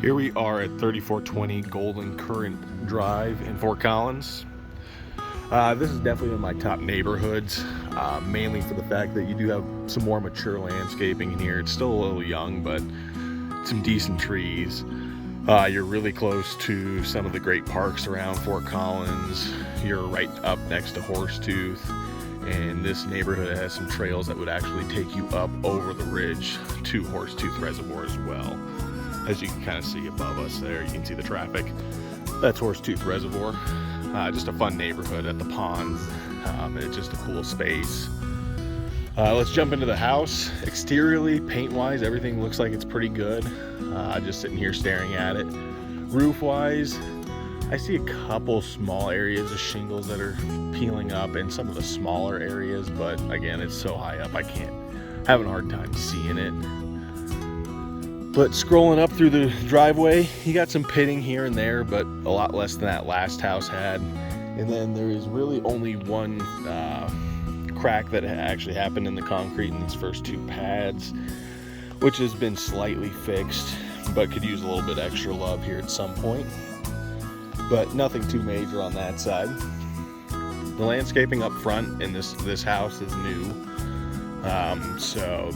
Here we are at 3420 Golden Current Drive in Fort Collins. This is definitely one of my top neighborhoods, mainly for the fact that you do have some more mature landscaping in here. It's still a little young, but some decent trees. You're really close to some of the great parks around Fort Collins. You're right up next to Horsetooth, and this neighborhood has some trails that would actually take you up over the ridge to Horsetooth Reservoir as well. As you can kind of see above us there, you can see the traffic. That's Horsetooth Reservoir. Just a fun neighborhood at the ponds. It's just a cool space. Let's jump into the house. Exteriorly, paint-wise, everything looks like it's pretty good. Just sitting here staring at it. Roof-wise, I see a couple small areas of shingles that are peeling up in some of the smaller areas, but again, it's so high up I can't, having a hard time seeing it. But scrolling up through the driveway, you got some pitting here and there, but a lot less than that last house had. And then there is really only one crack that actually happened in the concrete in these first two pads, which has been slightly fixed, but could use a little bit extra love here at some point. But nothing too major on that side. The landscaping up front in this house is new.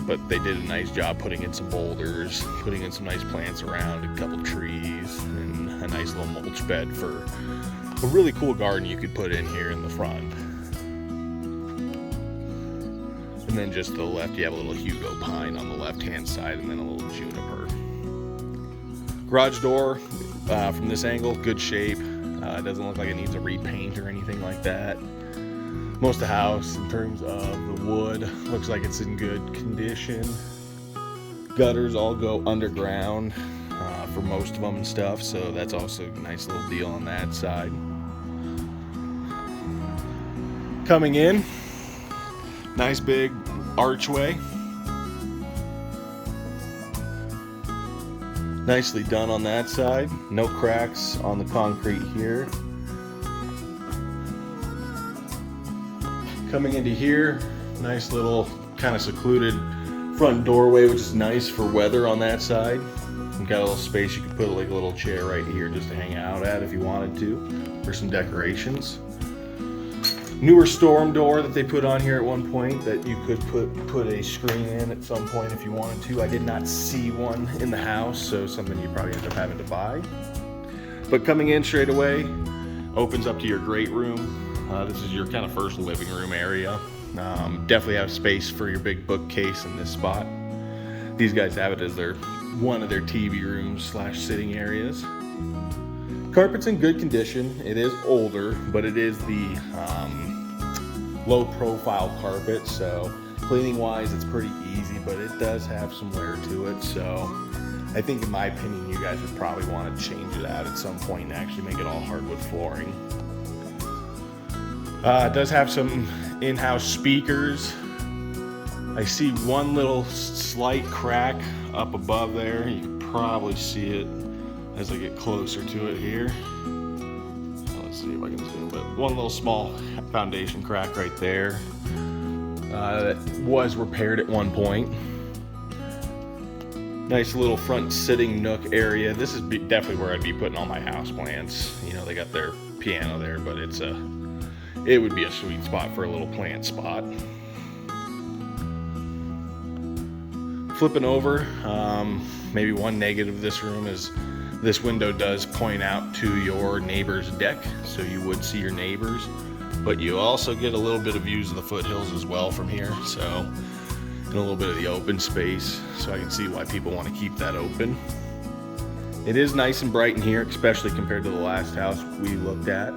But they did a nice job putting in some boulders, putting in some nice plants around, a couple trees, and a nice little mulch bed for a really cool garden you could put in here in the front. And then just to the left, you have a little Hugo pine on the left-hand side, and then a little juniper. Garage door, from this angle, good shape. It doesn't look like it needs a repaint or anything like that. Most of the house, in terms of the wood, looks like it's in good condition. Gutters all go underground for most of them and stuff, so that's also a nice little deal on that side. Coming in, nice big archway. Nicely done on that side. No cracks on the concrete here. Coming into here, nice little kind of secluded front doorway, which is nice for weather on that side. You've got a little space you could put like a little chair right here just to hang out at if you wanted to, for some decorations. Newer storm door that they put on here at one point that you could put a screen in at some point if you wanted to. I did not see one in the house, so something you probably end up having to buy. But coming in straight away, opens up to your great room. This is your kind of first living room area. Definitely have space for your big bookcase in this spot. These guys have it as one of their TV rooms / sitting areas. Carpet's in good condition. It is older, but it is the low profile carpet, so cleaning wise it's pretty easy, but it does have some wear to it. So I think, in my opinion, you guys would probably want to change it out at some point and actually make it all hardwood flooring. It does have some in-house speakers. I see one little slight crack up above there. You can probably see it as I get closer to it here. Let's see if I can zoom, but one little small foundation crack right there. That was repaired at one point. Nice little front sitting nook area. This is definitely where I'd be putting all my house plants. You know, they got their piano there, but it would be a sweet spot for a little plant spot. Flipping over, maybe one negative of this room is this window does point out to your neighbor's deck, so you would see your neighbors, but you also get a little bit of views of the foothills as well from here, so, and a little bit of the open space, so I can see why people want to keep that open. It is nice and bright in here, especially compared to the last house we looked at.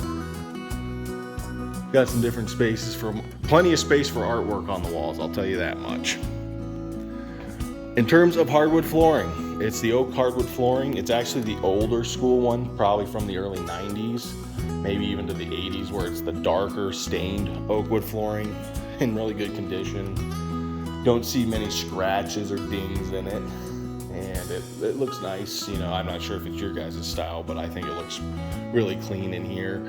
Got some different spaces, plenty of space for artwork on the walls, I'll tell you that much. In terms of hardwood flooring, it's the oak hardwood flooring. It's actually the older school one, probably from the early 90s, maybe even to the 80s, where it's the darker stained oak wood flooring in really good condition. Don't see many scratches or dings in it, and it looks nice. You know, I'm not sure if it's your guys' style, but I think it looks really clean in here.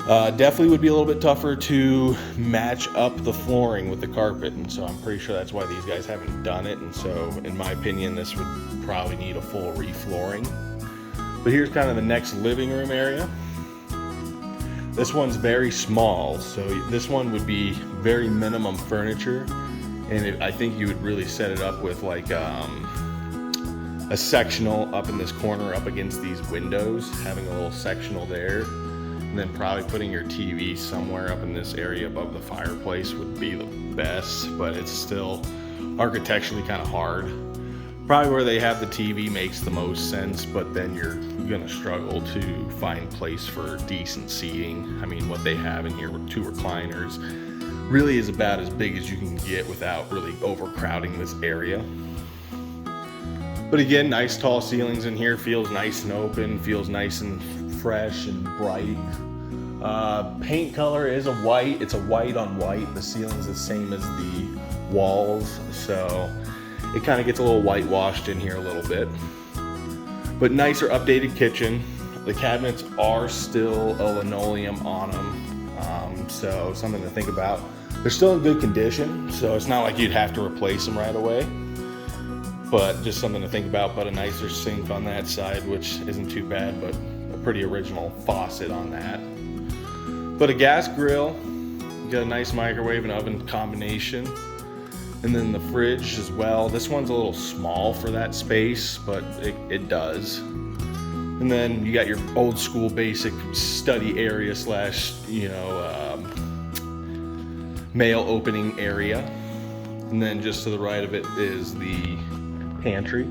Definitely would be a little bit tougher to match up the flooring with the carpet, and so I'm pretty sure that's why these guys haven't done it. And so, in my opinion, this would probably need a full reflooring. But here's kind of the next living room area. This one's very small, so this one would be very minimum furniture, and I think you would really set it up with like a sectional up in this corner up against these windows, having a little sectional there, and then probably putting your TV somewhere up in this area above the fireplace would be the best, but it's still architecturally kind of hard. Probably where they have the TV makes the most sense, but then you're gonna struggle to find place for decent seating. I mean, what they have in here with 2 recliners really is about as big as you can get without really overcrowding this area. But again, nice tall ceilings in here, feels nice and open, feels nice and fresh and bright. Paint color is a white, it's a white on white. The ceiling's the same as the walls, so it kind of gets a little whitewashed in here a little bit. But nicer updated kitchen. The cabinets are still a linoleum on them, so something to think about. They're still in good condition, so it's not like you'd have to replace them right away, but just something to think about. But a nicer sink on that side, which isn't too bad, but a pretty original faucet on that. But a gas grill, you got a nice microwave and oven combination. And then the fridge as well. This one's a little small for that space, but it does. And then you got your old school basic study area slash, mail opening area. And then just to the right of it is the pantry.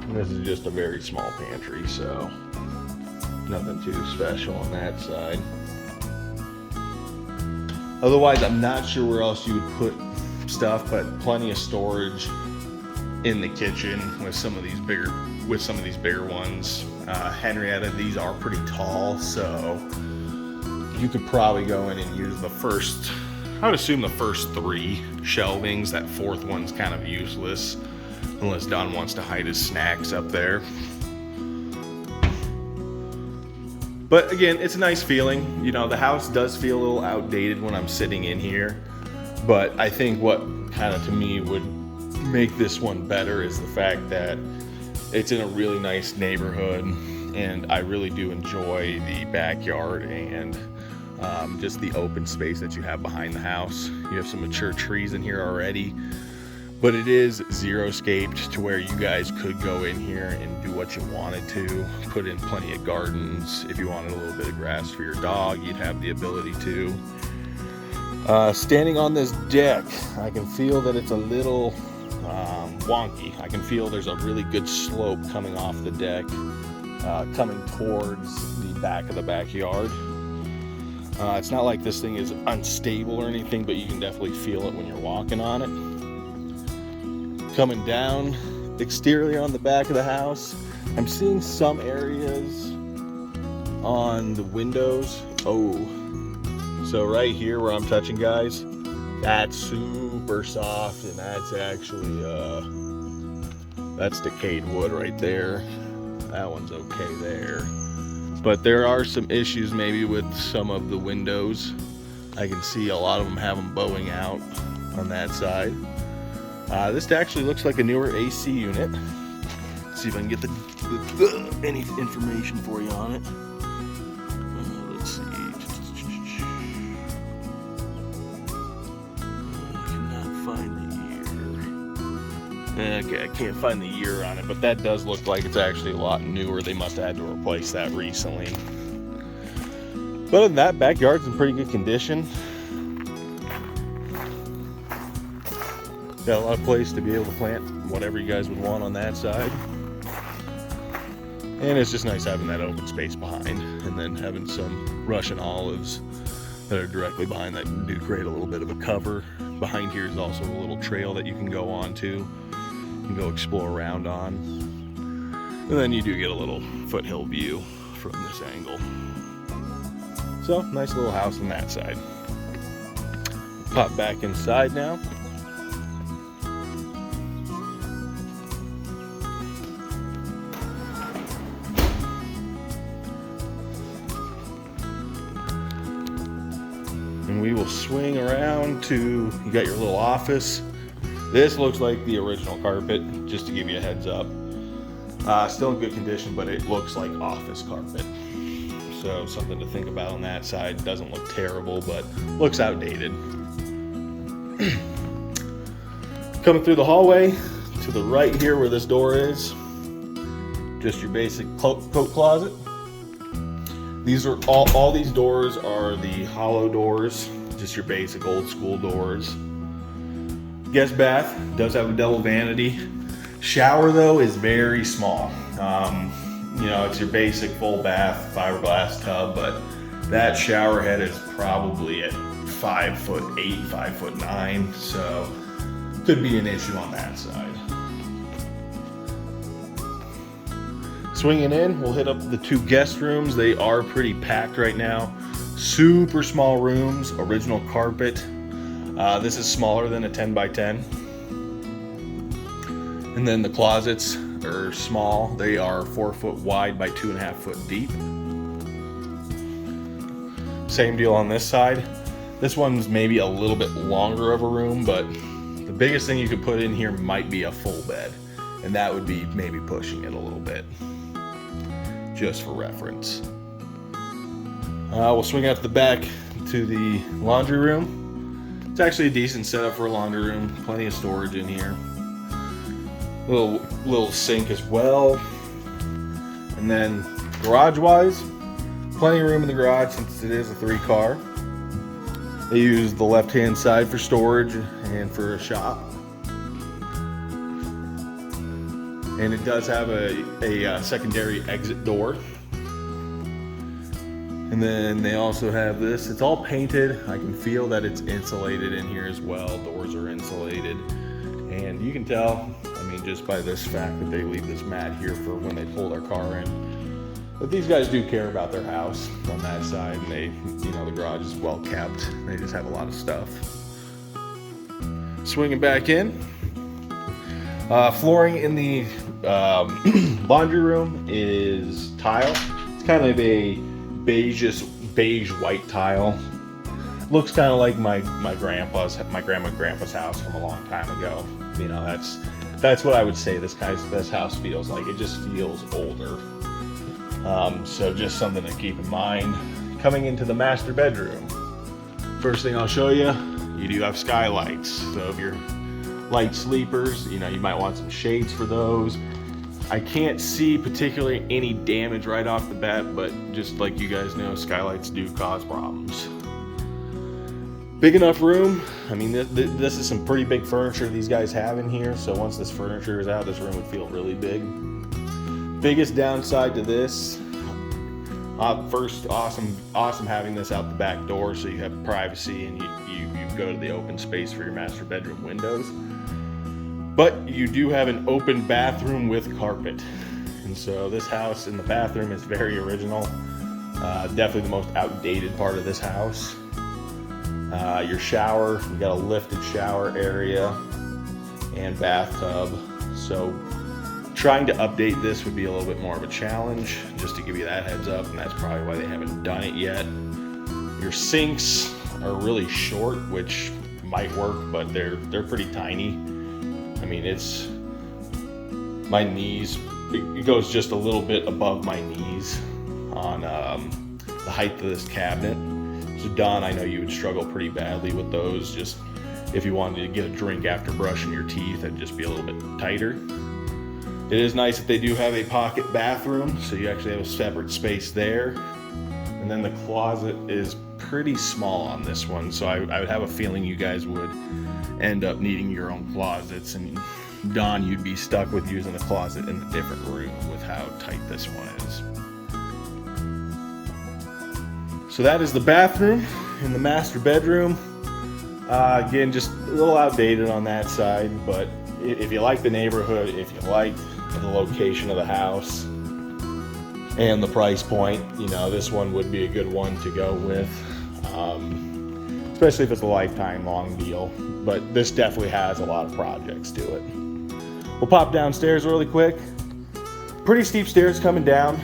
And this is just a very small pantry, so nothing too special on that side. Otherwise, I'm not sure where else you would put stuff, but plenty of storage in the kitchen with some of these bigger ones. Henrietta, these are pretty tall, so you could probably go in and use I would assume the first 3 shelvings. That 4th one's kind of useless unless Don wants to hide his snacks up there. But again, it's a nice feeling. The house does feel a little outdated when I'm sitting in here. But I think what kind of to me would make this one better is the fact that it's in a really nice neighborhood. And I really do enjoy the backyard and just the open space that you have behind the house. You have some mature trees in here already. But it is xeriscaped to where you guys could go in here and do what you wanted to. Put in plenty of gardens. If you wanted a little bit of grass for your dog, you'd have the ability to. Standing on this deck, I can feel that it's a little wonky. I can feel there's a really good slope coming off the deck, coming towards the back of the backyard. It's not like this thing is unstable or anything, but you can definitely feel it when you're walking on it. Coming down exteriorly on the back of the house, I'm seeing some areas on the windows. So right here where I'm touching, guys, that's super soft, and that's actually that's decayed wood right there. That one's okay there, but there are some issues maybe with some of the windows. I can see a lot of them have them bowing out on that side. This actually looks like a newer AC unit. Let's see if I can get any information for you on it. Let's see. I cannot find the year. Okay, I can't find the year on it, but that does look like it's actually a lot newer. They must have had to replace that recently. But other than that, backyard's in pretty good condition. Got a lot of place to be able to plant whatever you guys would want on that side. And it's just nice having that open space behind, and then having some Russian olives that are directly behind that do create a little bit of a cover. Behind here is also a little trail that you can go on to and go explore around on. And then you do get a little foothill view from this angle. So, nice little house on that side. Pop back inside now. And we will swing around to, you got your little office. This looks like the original carpet, just to give you a heads up. Still in good condition, but it looks like office carpet. So something to think about on that side. Doesn't look terrible, but looks outdated. Coming through the hallway to the right here where this door is, just your basic coat closet. These are all these doors are the hollow doors, just your basic old school doors. Guest bath does have a double vanity. Shower though is very small. You know, it's your basic full bath fiberglass tub, but that shower head is probably at 5'8", 5'9", so could be an issue on that side. Swinging in, we'll hit up the 2 guest rooms. They are pretty packed right now. Super small rooms, original carpet. This is smaller than a 10 by 10. And then the closets are small. They are 4 foot wide by 2.5 foot deep. Same deal on this side. This one's maybe a little bit longer of a room, but the biggest thing you could put in here might be a full bed. And that would be maybe pushing it a little bit, just for reference. We'll swing out to the back to the laundry room. It's actually a decent setup for a laundry room. Plenty of storage in here. Little sink as well. And then garage wise, plenty of room in the garage since it is a 3-car. They use the left hand side for storage and for a shop. And it does have a secondary exit door. And then they also have this. It's all painted. I can feel that it's insulated in here as well. Doors are insulated. And you can tell, I mean, just by this fact that they leave this mat here for when they pull their car in, but these guys do care about their house on that side, and they, you know, the garage is well kept. They just have a lot of stuff. Swinging back in, flooring in the laundry room is tile. It's kind of a beige white tile. Looks kind of like my grandma and grandpa's house from a long time ago. You know, that's what I would say this house feels like. It just feels older. So just something to keep in mind. Coming into the master bedroom, first thing I'll show you, you do have skylights. So if you're light sleepers, you know, you might want some shades for those. I can't see particularly any damage right off the bat, but just like you guys know, skylights do cause problems. Big enough room. I mean, this is some pretty big furniture these guys have in here, so once this furniture is out, this room would feel really big. Biggest downside to this, first, awesome having this out the back door so you have privacy and you go to the open space for your master bedroom windows. But you do have an open bathroom with carpet. And so this house in the bathroom is very original. Definitely the most outdated part of this house. Your shower, you got a lifted shower area and bathtub. So trying to update this would be a little bit more of a challenge, just to give you that heads up, and that's probably why they haven't done it yet. Your sinks are really short, which might work, but they're pretty tiny. I mean, it's my knees, it goes just a little bit above my knees on the height of this cabinet. So Don, I know you would struggle pretty badly with those, just if you wanted to get a drink after brushing your teeth, it'd just be a little bit tighter. It is nice that they do have a pocket bathroom, so you actually have a separate space there. And then the closet is pretty small on this one, so I would have a feeling you guys would end up needing your own closets, and Don, you'd be stuck with using a closet in a different room with how tight this one is. So that is the bathroom in the master bedroom. Again, just a little outdated on that side, but if you like the neighborhood, if you like the location of the house and the price point, you know, this one would be a good one to go with, especially if it's a lifetime long deal. But this definitely has a lot of projects to it. We'll pop downstairs really quick. Pretty steep stairs coming down,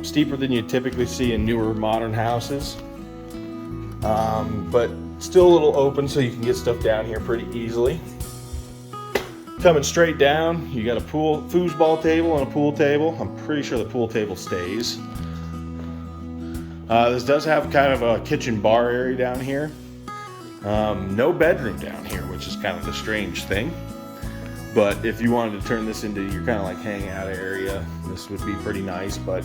steeper than you typically see in newer modern houses, but still a little open so you can get stuff down here pretty easily. Coming straight down, you got a foosball table and a pool table. I'm pretty sure the pool table stays. This does have kind of a kitchen bar area down here. No bedroom down here, which is kind of the strange thing. But if you wanted to turn this into your kind of like hangout area, this would be pretty nice. But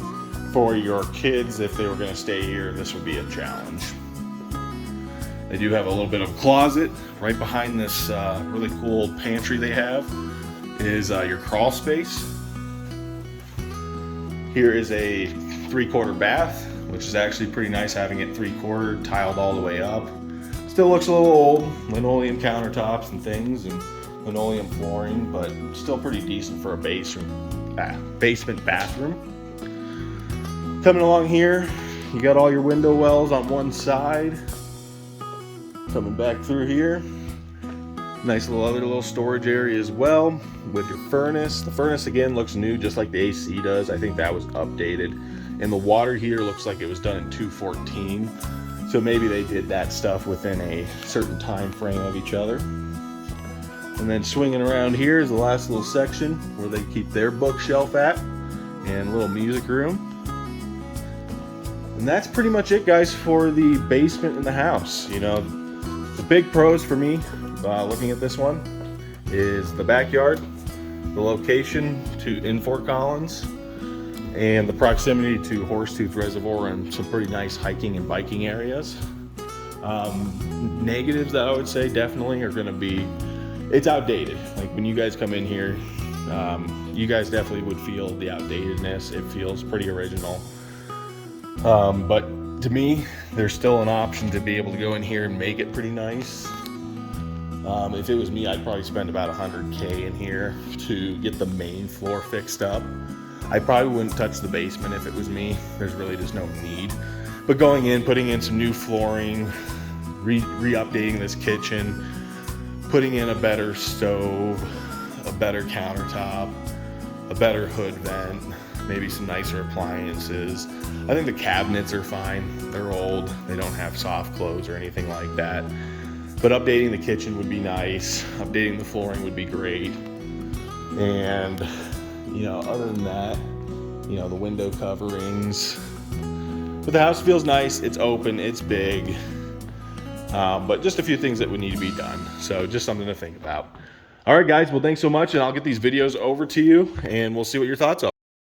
for your kids, if they were going to stay here, this would be a challenge. They do have a little bit of a closet right behind this really cool pantry they have is your crawl space. Here is a 3/4 bath, which is actually pretty nice having it 3/4 tiled all the way up. Still looks a little old, linoleum countertops and things and linoleum flooring, but still pretty decent for a basement bathroom. Coming along here, you got all your window wells on one side. Coming back through here, nice other little storage area as well with your furnace. The furnace again looks new, just like the AC does. I think that was updated. And the water heater looks like it was done in 2014. So maybe they did that stuff within a certain time frame of each other. And then swinging around here is the last little section where they keep their bookshelf at and a little music room. And that's pretty much it, guys, for the basement in the house. You know, the big pros for me looking at this one is the backyard, the location in Fort Collins, and the proximity to Horsetooth Reservoir and some pretty nice hiking and biking areas. Negatives that I would say definitely are going to be, it's outdated. Like when you guys come in here, you guys definitely would feel the outdatedness. It feels pretty original. But to me, there's still an option to be able to go in here and make it pretty nice. If it was me, I'd probably spend about $100K in here to get the main floor fixed up. I probably wouldn't touch the basement if it was me. There's really just no need. But going in, putting in some new flooring, re-updating this kitchen, putting in a better stove, a better countertop, a better hood vent, maybe some nicer appliances. I think the cabinets are fine. They're old. They don't have soft close or anything like that. But updating the kitchen would be nice. Updating the flooring would be great. And, you know, other than that, you know, the window coverings. But the house feels nice. It's open. It's big. But just a few things that would need to be done. So just something to think about. All right, guys. Well, thanks so much. And I'll get these videos over to you and we'll see what your thoughts are.